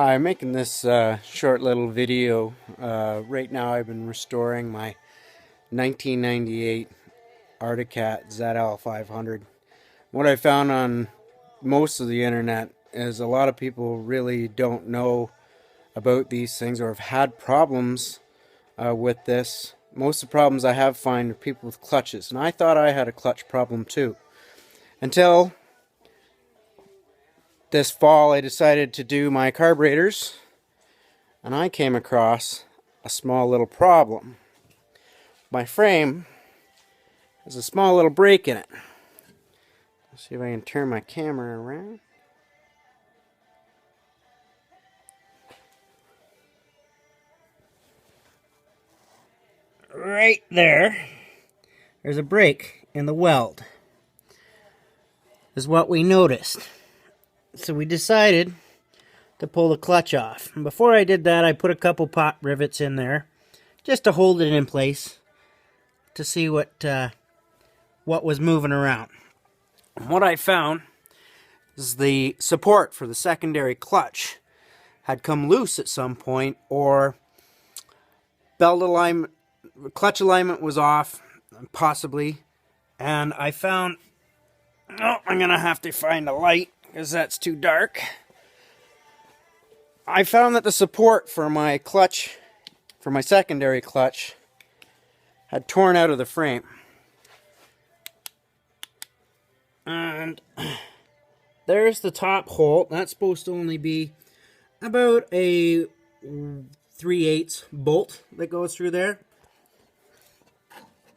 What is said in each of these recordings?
Hi, I'm making this short little video. Right now I've been restoring my 1998 Arctic Cat ZL500. What I found on most of the internet is a lot of people really don't know about these things or have had problems with this. Most of the problems I have find are people with clutches, and I thought I had a clutch problem too. Until this fall I decided to do my carburetors, and I came across a small little problem. My frame has a small little break in it. Let's see if I can turn my camera around. Right there's a break in the weld, is what we noticed. So we decided to pull the clutch off. And before I did that, I put a couple pot rivets in there just to hold it in place to see what was moving around. And what I found is the support for the secondary clutch had come loose at some point, or belt alignment, clutch alignment was off, possibly. And I found, oh, I'm gonna have to find a light because that's too dark. I found that the support for my clutch, for my secondary clutch, had torn out of the frame. And there's the top hole. That's supposed to only be about a 3/8 bolt that goes through there.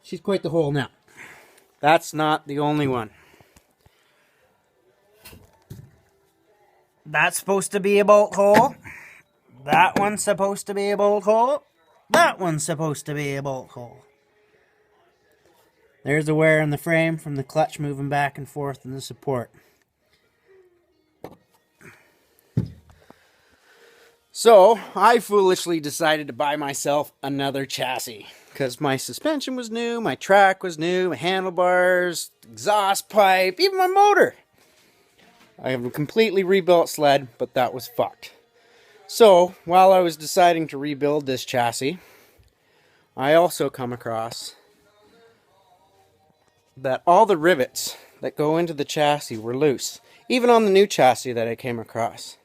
She's quite the hole now. That's not the only one. That's supposed to be a bolt hole. That one's supposed to be a bolt hole. That one's supposed to be a bolt hole. There's the wear in the frame from the clutch moving back and forth in the support. So, I foolishly decided to buy myself another chassis. Because my suspension was new, my track was new, my handlebars, exhaust pipe, even my motor. I have a completely rebuilt sled, but that was fucked. So, while I was deciding to rebuild this chassis, I also come across that all the rivets that go into the chassis were loose. Even on the new chassis that I came across.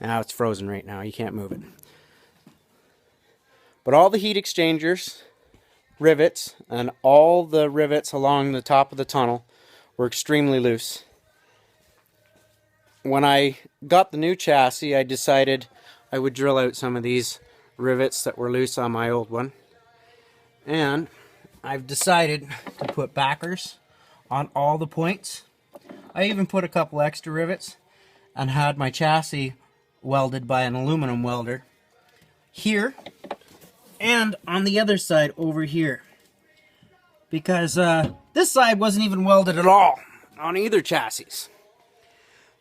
Now it's frozen right now, you can't move it. But all the heat exchangers, rivets, and all the rivets along the top of the tunnel were extremely loose. When I got the new chassis, I decided I would drill out some of these rivets that were loose on my old one. And I've decided to put backers on all the points. I even put a couple extra rivets and had my chassis welded by an aluminum welder here and on the other side over here, because this side wasn't even welded at all on either chassis.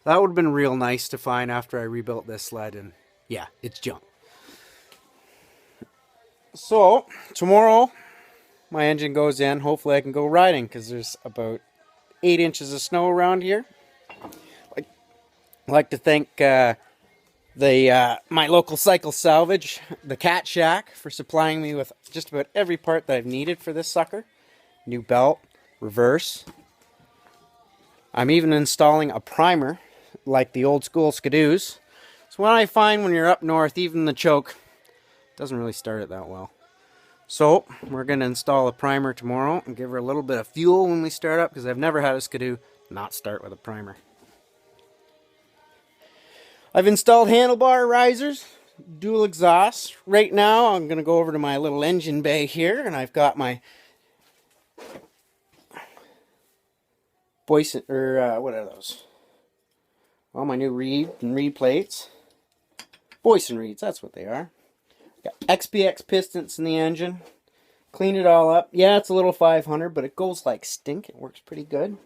That would have been real nice to find after I rebuilt this sled, and yeah, it's junk. So tomorrow my engine goes in. Hopefully I can go riding, because there's about 8 inches of snow around here. I'd like to thank my local cycle salvage, the Cat Shack, for supplying me with just about every part that I've needed for this sucker. New belt, reverse. I'm even installing a primer like the old school Skidoos. So what I find when you're up north, even the choke doesn't really start it that well. So we're going to install a primer tomorrow and give her a little bit of fuel when we start up, because I've never had a Skidoo not start with a primer. I've installed handlebar risers, dual exhaust. Right now I'm going to go over to my little engine bay here, and I've got my Boyson, or what are those? Well, my new reed plates. Boyson reeds, that's what they are. Got XPX pistons in the engine. Cleaned it all up. Yeah, it's a little 500, but it goes like stink. It works pretty good.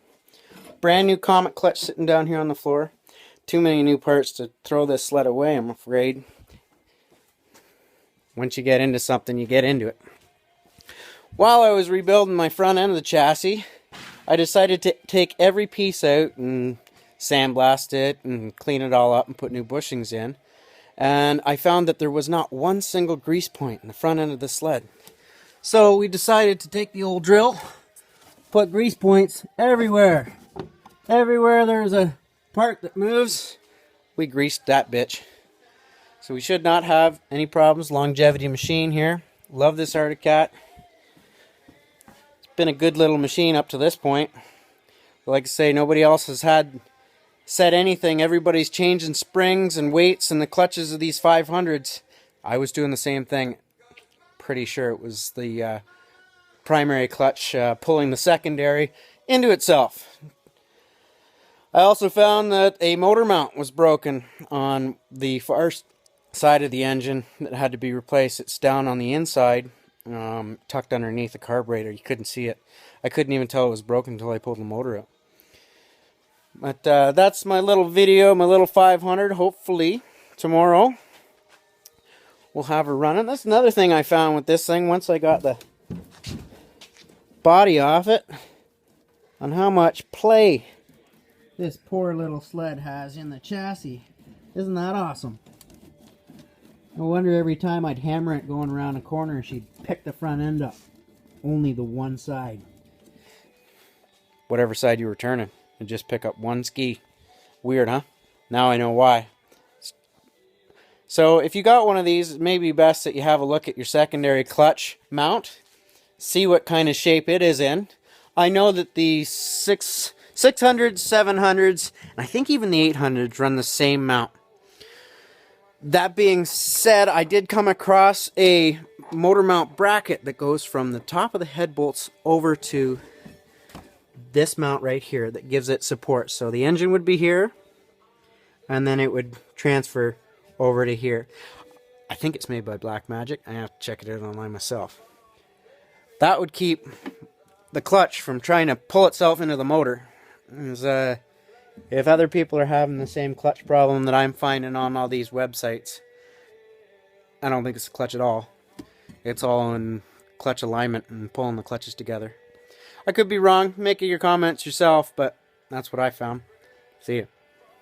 Brand new Comet clutch sitting down here on the floor. Too many new parts to throw this sled away, I'm afraid. Once you get into something, you get into it. While I was rebuilding my front end of the chassis, I decided to take every piece out and sandblast it and clean it all up and put new bushings in. And I found that there was not one single grease point in the front end of the sled. So we decided to take the old drill, put grease points everywhere. Everywhere there's a part that moves, we greased that bitch. So we should not have any problems. Longevity machine here. Love this Arctic Cat. It's been a good little machine up to this point. But like I say, nobody else has said anything. Everybody's changing springs and weights and the clutches of these 500s. I was doing the same thing. Pretty sure it was the primary clutch pulling the secondary into itself. I also found that a motor mount was broken on the far side of the engine that had to be replaced. It's down on the inside, tucked underneath the carburetor. You couldn't see it. I couldn't even tell it was broken until I pulled the motor out. But that's my little video, my little 500. Hopefully tomorrow we'll have her running. That's another thing I found with this thing once I got the body off it, on how much play this poor little sled has in the chassis. Isn't that awesome? No wonder every time I'd hammer it going around a corner, she'd pick the front end up. Only the one side. Whatever side you were turning, it'd just pick up one ski. Weird, huh? Now I know why. So if you got one of these, it may be best that you have a look at your secondary clutch mount. See what kind of shape it is in. I know that the 600s, 700s, and I think even the 800s run the same mount. That being said, I did come across a motor mount bracket that goes from the top of the head bolts over to this mount right here that gives it support. So the engine would be here, and then it would transfer over to here. I think it's made by Black Magic. I have to check it out online myself. That would keep the clutch from trying to pull itself into the motor. If other people are having the same clutch problem that I'm finding on all these websites, I don't think it's the clutch at all. It's all in clutch alignment and pulling the clutches together. I could be wrong. Make your comments yourself, but that's what I found. See you.